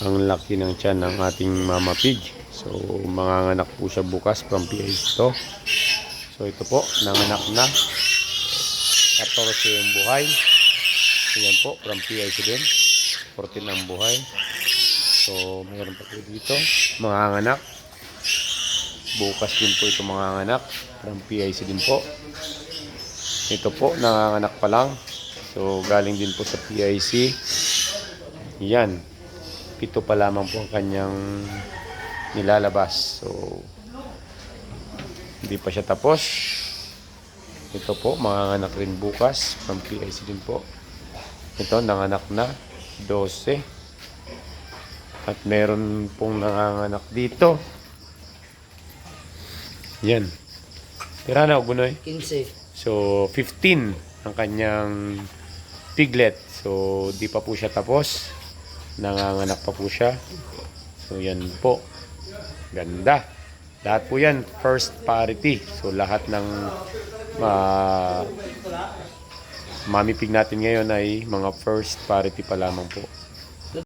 Ang laki ng tiyan ng ating mama pig. So manganganak po siya bukas from PIC to. So ito po, nanganak na. 14 yung buhay. Ayan po, from PIC din. 14 ang buhay. So mayroon pa po dito, manganganak. Bukas din po ito manganganak. From PIC din po. Ito po, nanganganak pa lang. So galing din po sa PIC. Yan. 7 pa lamang po ang kanyang nilalabas. So hindi pa siya tapos. Ito po, manganganak rin bukas. From PIC din po. Ito, nanganak na. 12. At meron pong nanganganak dito. Yan. Tira na, Ugunoy. 15. So, 15 ang kanyang piglet. So, di pa po siya tapos. Nanganganak pa po siya. So, yan po. Ganda. Lahat po yan, first parity. So, lahat ng mami pig natin ngayon ay mga first parity pa lamang po.